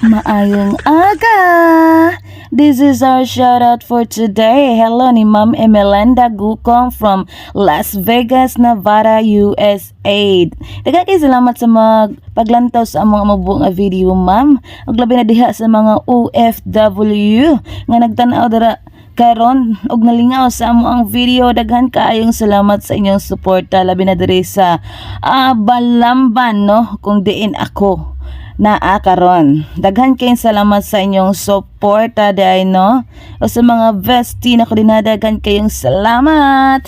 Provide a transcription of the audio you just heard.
Maayong aga! This is our shoutout for today. Hello ni Ma'am Emelanda Gukong from Las Vegas, Nevada, USA. Dagkay salamat sa paglantaw sa among mabuong video, ma'am. Ug labi na diha sa mga OFW nga nagtan-aw dira karon og nalingaw sa amo ang video. Daghan kaayong salamat sa inyong suporta labi na diri sa Balamban, no, kung diin ako naa karon. Daghan kayong salamat sa inyong suporta day, no, o sa mga bestie na ko dinadagan kayong salamat.